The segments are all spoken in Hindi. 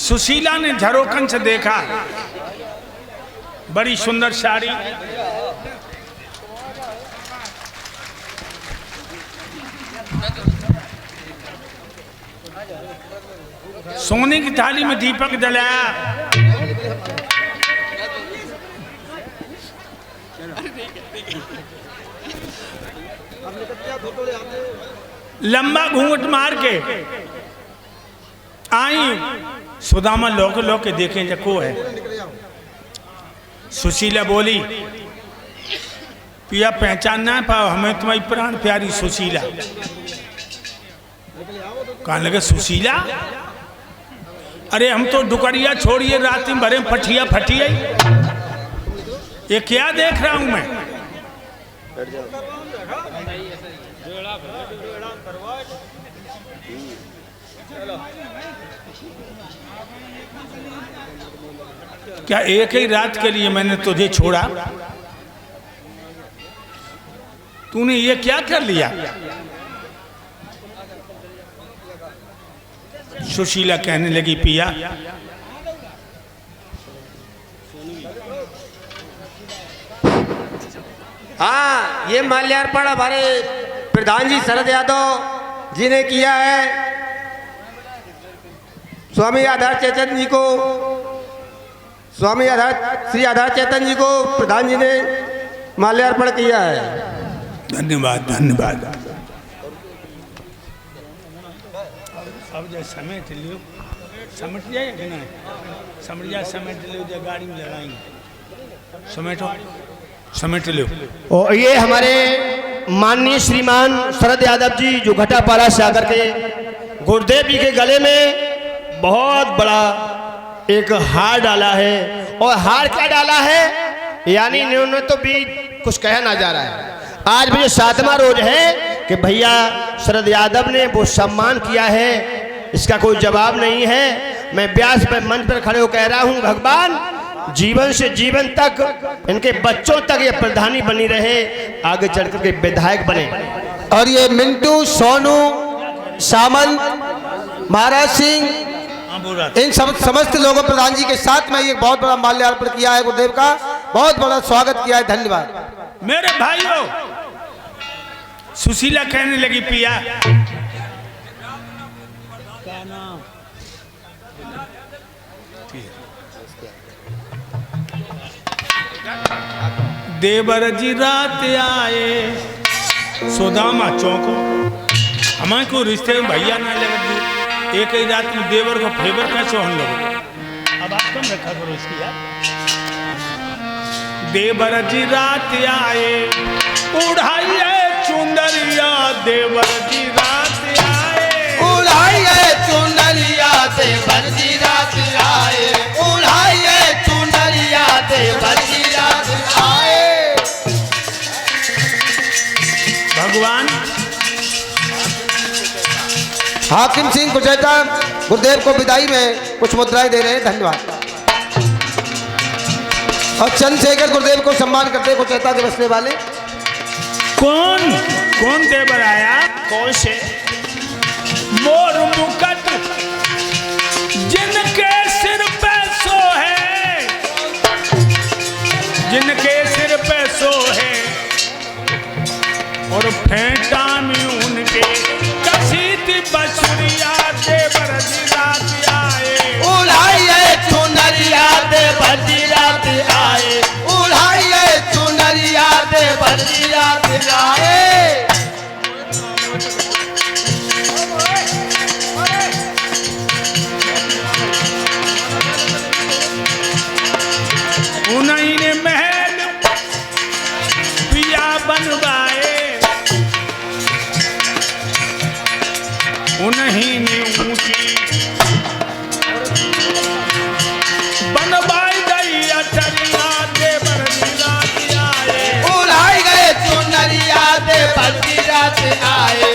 सुशीला ने झरोखन से देखा, बड़ी सुंदर साड़ी, सोने की थाली में दीपक जलाया, लंबा घूंघट मार के आई। सुदामा लोग के देखे जको है। सुशीला बोली, पिया पहचान ना पाओ, हमें तुम्हारी प्राण प्यारी सुशीला। कहने लगे सुशीला, अरे हम तो डुकरिया छोड़िए रात में भरे फटिया फटिया, ये क्या देख रहा हूं मैं। क्या एक ही रात के लिए मैंने तुझे छोड़ा? तूने ये क्या कर लिया? सुशीला कहने लगी, पिया हाँ, ये माल्यार्पण हमारे प्रधान जी शरद यादव जी ने किया है। स्वामी आधार चेतन जी को, स्वामी आधार श्री आधार चेतन जी को प्रधान जी ने माल्यार्पण किया है। धन्यवाद धन्यवाद। अब जैसे समेट लियो, समेट जाए कि नहीं? समझ जाए, समेट लियो, जो गाड़ी में लगाएंगे, समेटो, समेट लियो। और ये हमारे माननीय श्रीमान शरद यादव जी जो घटापारा से आकर के गुरुदेव जी के गले में बहुत बड़ा एक हार डाला है। और हार क्या डाला है, यानी इन्होंने तो भी कुछ कहा ना जा रहा है। आज मुझे 7वां रोज है कि भैया शरद यादव ने वो सम्मान किया है, इसका कोई जवाब नहीं है। मैं व्यास पर मंच पर खड़े हो कह रहा हूं, भगवान जीवन से जीवन तक इनके बच्चों तक ये प्रधानी बनी रहे, आगे चलकर के विधायक बने। और ये मिंटू, सोनू, सामंत, महाराज सिंह, इन समस्त लोगों प्रधान जी के साथ में ये बहुत बड़ा माल्यार्पण किया है, गुरुदेव का बहुत बड़ा स्वागत किया है। धन्यवाद। मेरे भाइयों, सुशीला कहने लगी, पिया देवर जी रात आए सुदामा चौको, हमारे को रिश्ते में भैया ना लगे, एक ही रात में देवर को फेवर कैसे हम लोग। अब आप कम रखा करो इसकी यार। देवर जी रात आए उड़ाइए चुंदरिया, देवर जी रात आए उड़ाइए चुनरिया, देवर जी रात आए उड़ाइए चुनरिया, देवर जी रात आए। भगवान हाकिम सिंह कुचैता गुरुदेव को विदाई में कुछ मुद्राएं दे रहे हैं। धन्यवाद। और चंद्रशेखर गुरुदेव को सम्मान करते हैं कुचैता के बसने वाले। कौन कौन देवर आया? कौन से? मोर मुकुट जिनके सिर पे सो है, जिनके सिर पे सो है, और फेंटा में उनके कसीती बसुरिया, देवर जी रात आए उड़ाइए चुनरिया, देवर जी रात आए उड़ाइए चुनरिया, देवर जी रात आए। उन्हीं ने महल पिया बनवाए, उन्हीं ने ऊंची बनवाई गई अटरिया, देवर जी रात आए उड़ाई गए चुनरिया, देवर जी रात आए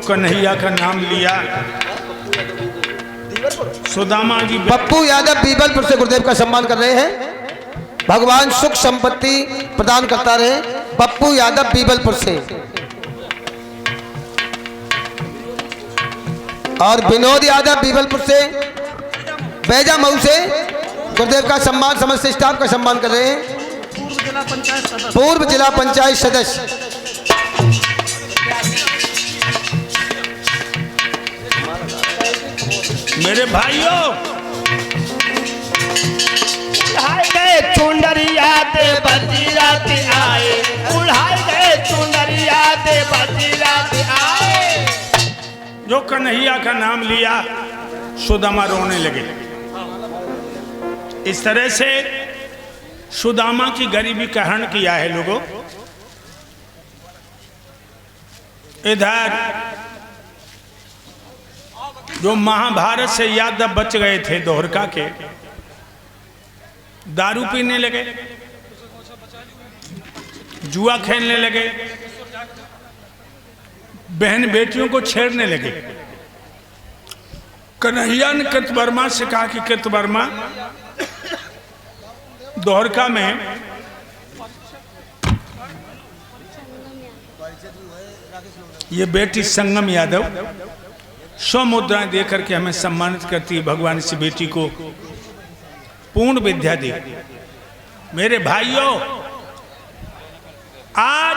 कन्हैया का नाम लिया, सुदामा जी पप्पू यादव बीबलपुर से गुरुदेव का सम्मान कर रहे हैं। भगवान सुख संपत्ति प्रदान करता रहे। पप्पू यादव बीबलपुर से और विनोद यादव बीबलपुर से, बैजा मऊ से गुरुदेव का सम्मान, समस्त स्टाफ का सम्मान कर रहे हैं। पूर्व जिला पंचायत सदस्य मेरे भाइयों, उड़ाए गए चुनरिया दे बजी रात आए, उड़ाए गए चुनरिया दे बजी रात आए। जो कन्हैया का नाम लिया सुदामा रोने लगे। इस तरह से सुदामा की गरीबी का हरण किया है लोगों। इधर जो महाभारत से यादव बच गए थे दोहरका के, दारू पीने लगे, जुआ खेलने लगे, बहन बेटियों को छेड़ने लगे। कन्हैया ने कृतवर्मा से कहा कि कृतवर्मा, दोहरका में ये बेटी संगम यादव 100 मुद्राएं देकर के हमें सम्मानित करती है। भगवान इस बेटी को पूर्ण विद्या दे। मेरे भाइयों, आज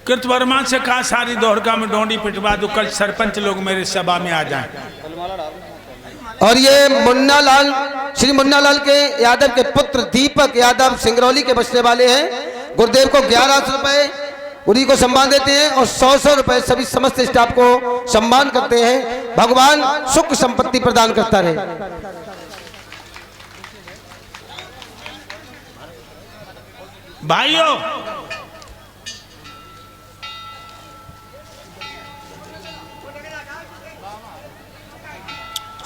कृतवर्मा से कहा सारी दोहरका में डोंडी पिटवा दो, कल सरपंच लोग मेरे सभा में आ जाएं। और ये मुन्ना लाल, श्री मुन्ना लाल के यादव के पुत्र दीपक यादव सिंगरौली के बसने वाले हैं। गुरुदेव को 1100 रुपए उन्हीं को सम्मान देते हैं और 100 रुपए सभी समस्त स्टाफ को सम्मान करते हैं। भगवान सुख संपत्ति प्रदान करता रहे। भाइयों,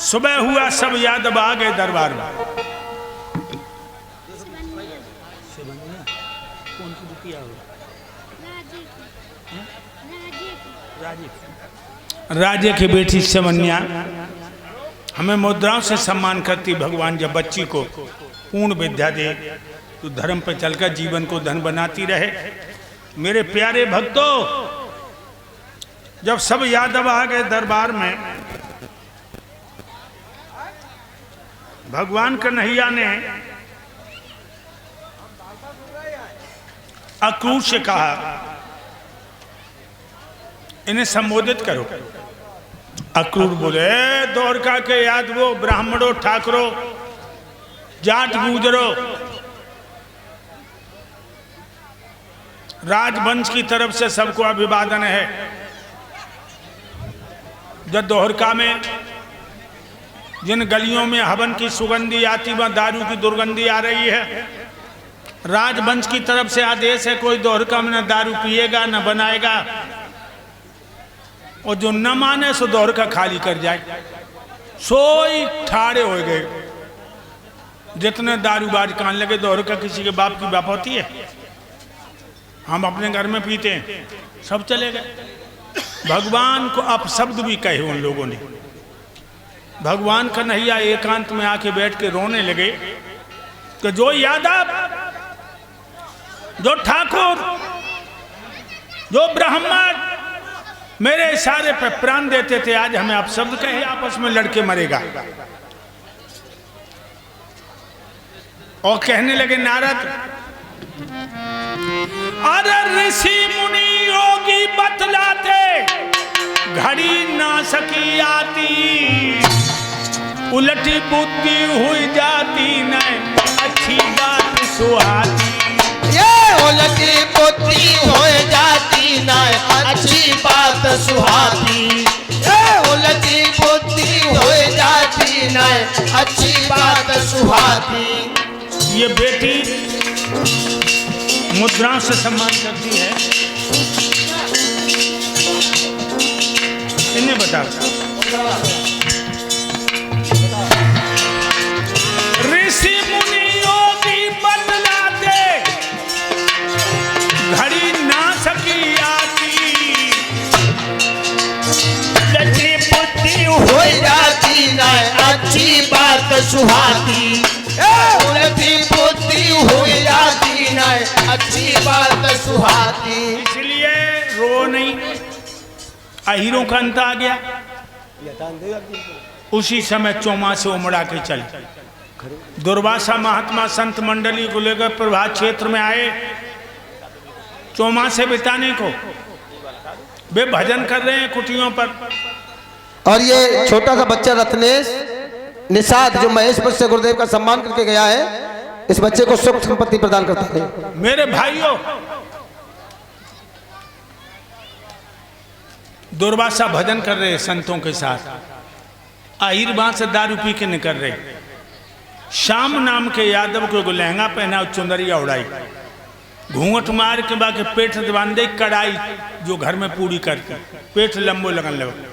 सुबह हुआ, सब यादव आ गए दरबार में। राजे की बेटी सेवन्या हमें मुद्राओं से सम्मान करती। भगवान जब बच्ची को पूर्ण विद्या दे तो धर्म पर चलकर जीवन को धन बनाती रहे। मेरे प्यारे भक्तों, जब सब यादव आ गए दरबार में, भगवान कन्हैया ने अक्रूर से कहा, इन्हें संबोधित करो। अक्रूर बोले, द्वारका के यादवों, ब्राह्मणों, ठाकुरों, जाट गुजरों, राजवंश की तरफ से सबको अभिवादन है। जब दोहरका में जिन गलियों में हवन की सुगंधी आती, वह दारू की दुर्गंधी आ रही है। राजवंश की तरफ से आदेश है, कोई दोहरका में न दारू पिएगा न बनाएगा, और जो न माने सो दोहरका खाली कर जाए। सोई ठाड़े हो गए। जितने दारूबाज कान लगे, दोहरका किसी के बाप की बाप होती है। हम अपने घर में पीते हैं, सब चले गए। भगवान को अपशब्द भी कहे उन लोगों ने। भगवान कन्हैया एकांत में आके बैठ के रोने लगे कि जो यादव, जो ठाकुर, जो ब्राह्मण मेरे इशारे पे प्राण देते थे, आज हमें अपशब्द कहे, आपस में लड़के मरेगा। और कहने लगे नारद, अरे ऋषि मुनि योगी बतलाते, घड़ी ना सकी आती, उलटी बुद्धि हुई जाती, न अच्छी बात सुहाती। ये उलटी बुद्धि हो जाती, न अच्छी बात सुहाती। ये उलटी बुद्धि हो जाती, न अच्छी बात सुहाती। ये बेटी मुद्राओं से सम्मान करती है। इन्हें बताओ, ऋषि मुनि योगी बतलाते, घड़ी सुहाती, उनकी बुद्धि हुई जाती न अच्छी बात सुहाती। इसलिए रो नहीं। अहीरों का अंत आ गया। उसी समय चौमासे उमड़ा के चले। दुर्वासा महात्मा संत मंडली को लेकर प्रभात क्षेत्र में आए चौमासे बिताने को। वे भजन कर रहे हैं कुटियों पर। और ये छोटा सा बच्चा रत्नेश निषाद जो महेशपुर से गुरुदेव का सम्मान करके गया है, इस बच्चे को सुख संपत्ति प्रदान करता है। मेरे भाइयों, दुर्वासा भजन कर रहे संतों के साथ। आहिर वहां से दारू पी के निकल रहे। श्याम नाम के यादव को लहंगा पहना, चुंदरिया उड़ाई, घूंघट मार के बाके पेट बांधे, कड़ाई जो घर में पूरी करके पेट लंबो लगन लगे।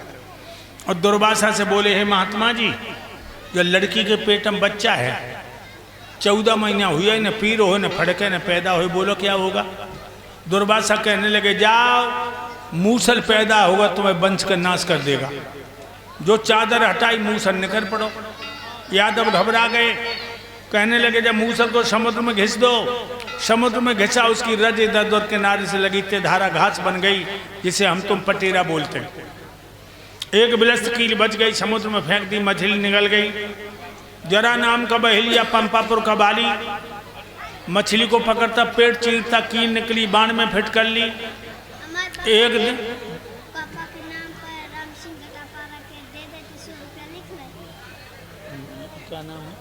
और दुर्वासा से बोले, हे महात्मा जी, जो लड़की के पेट में बच्चा है, 14 महीना हुआ, न पीर हो न फड़के न पैदा हो, बोलो क्या होगा। दुर्वासा कहने लगे, जाओ मूसल पैदा होगा तुम्हें वंश का नाश कर देगा। जो चादर हटाई मूसल निकल पड़ो। यादव घबरा गए, कहने लगे, जब मूसल को समुद्र में घिस दो। समुद्र में घिसा, उसकी रज इधर उधर किनारे से लगी धारा घास बन गई, जिसे हम तुम पटेरा बोलते हैं। एक बिलस्त कील बच गई, समुद्र में फेंक दी, मछली निकल गई। जरा नाम का बहेलिया पंपापुर का बाली मछली को पकड़ता, पेट चीरता, कील निकली, बाण में फिट कर ली। एक दिन पापा के नाम पर राम सिंह गटापारा के दे देते 100 रुपया लिख ले। क्या नाम है?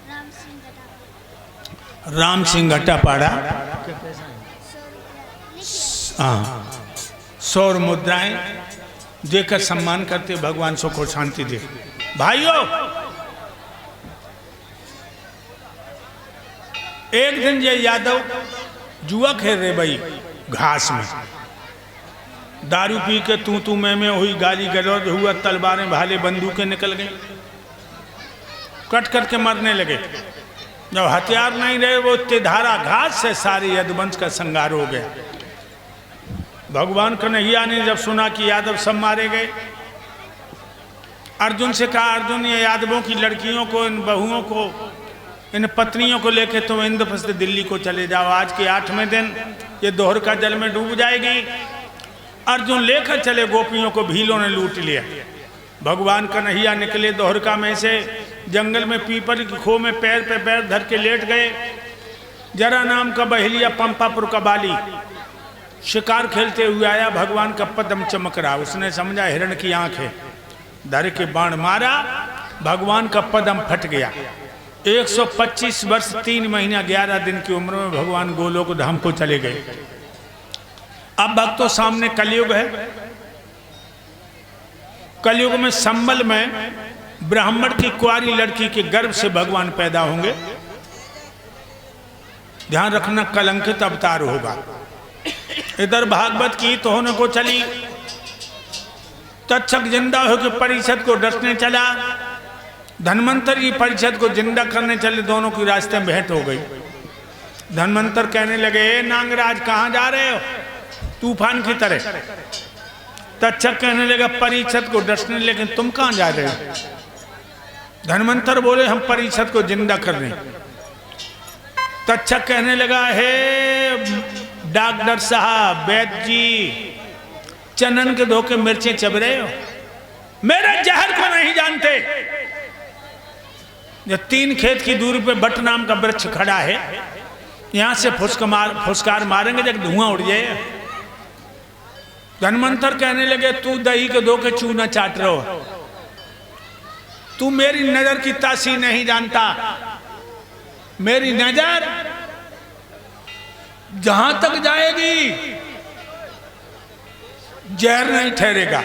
राम सिंह गटापारा। राम सिंह घटापाड़ा। 100 रुपया लिख ले। हाँ, 100 मुद्राएं देकर सम्मान करते, भगवान सुख और शांति दे। भाइयों, एक दिन ये यादव जुआ खेल रहे भाई घास में। दारू पी के तू मैं हुई, गाली गलौज हुआ, तलवारें भाले बंदूकें निकल गई, कट कट के मरने लगे। जब हथियार नहीं रहे, वो धारा घास से सारे यदुवंश का संहार हो गया। भगवान कन्हैया ने जब सुना कि यादव सब मारे गए, अर्जुन से कहा, अर्जुन ये यादवों की लड़कियों को, इन बहुओं को, इन पत्नियों को लेके तुम इंद्रप्रस्थ दिल्ली को चले जाओ। आज के 8वें दिन ये दोहरका जल में डूब जाएगी। अर्जुन लेकर चले, गोपियों को भीलों ने लूट लिया। भगवान कन्हैया निकले दोहरका में से, जंगल में पीपल की खो में पैर पे पैर धर के लेट गए। जरा नाम का बहेलिया पंपापुर का बाली शिकार खेलते हुए आया, भगवान का पदम चमक रहा। उसने समझा हिरण की आंख है, धर के बाण मारा, भगवान का पदम फट गया। 125 वर्ष 3 महीना 11 दिन की उम्र में भगवान गोलोक धाम को चले गए। अब भक्तों सामने कलयुग है। कलयुग में संबल में ब्राह्मण की कुंवारी लड़की के गर्भ से भगवान पैदा होंगे। ध्यान रखना, कलंकित अवतार होगा। इधर भागवत की तो होने को चली, तक्षक जिंदा होकर परिषद को डसने चला, धन्वंतर की परिषद को जिंदा करने चले। दोनों की रास्ते में भेंट हो गई। धन्वंतर कहने लगे, नांगराज कहाँ जा रहे हो, तूफान की तरह। तक्षक कहने लगा, परिषद को डसने, लेकिन तुम कहाँ जा रहे हो। धन्वंतर बोले, हम परिषद को जिंदा कर रहे हैं। तक्षक कहने लगा, हे डॉक्टर साहब, वैद्य जी, चंदन के धोखे मिर्चें चब रहे हो, मेरे जहर को नहीं जानते। जो 3 खेत की दूरी पे बट नाम का वृक्ष खड़ा है, यहां से फुसकार मारेंगे जब धुआं उड़ जाए। धन्वंतर कहने लगे, तू दही के धोखे चूना चाट रहे हो, तू मेरी नजर की तासीर नहीं जानता। मेरी नजर जहां तक जाएगी जहर नहीं ठहरेगा।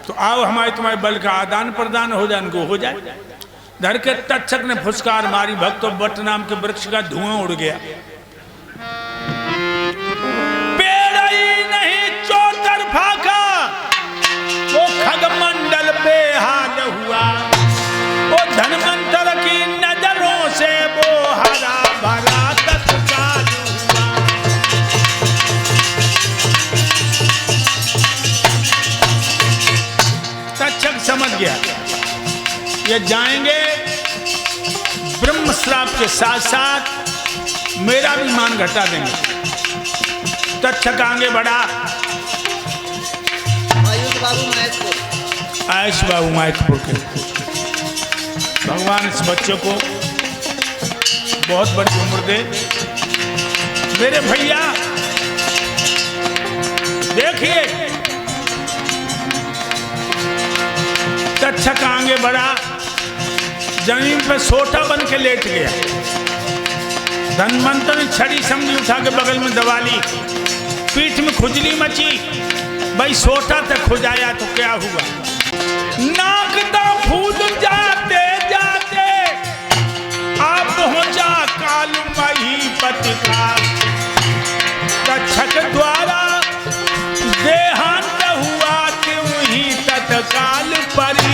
तो आओ हमारे तुम्हारे बल का आदान प्रदान हो जाए, को हो जाए। धर के तक्षक ने फुसकार मारी, भक्तों बट नाम के वृक्ष का धुआं उड़ गया। पेड़ ही नहीं चौतरफा का वो खगमंडल बेहाल हुआ। वो धन्वंतर की नजरों से वो हरा भरा तत्काल हुआ। तक्षक समझ गया ये जाएंगे प्राप्त के साथ साथ मेरा भी मान घटा देंगे। तक्षक आगे बढ़ा। आयुष बाबू मायकपुर के। भगवान इस बच्चे को बहुत बड़ी उम्र दे। मेरे भैया देखिए, तक्षक आगे बढ़ा, जमीन पे सोटा बन के लेट गया। धनवंत ने छड़ी समझी उठा के बगल में दबा ली। पीठ में खुजली मची। भाई सोटा तक खुजाया तो क्या हुआ? नाकता फूल जाते जाते आप पहुंचा काल महीपति का। तक्षक द्वारा देहांत हुआ त्यों ही तत्काल परि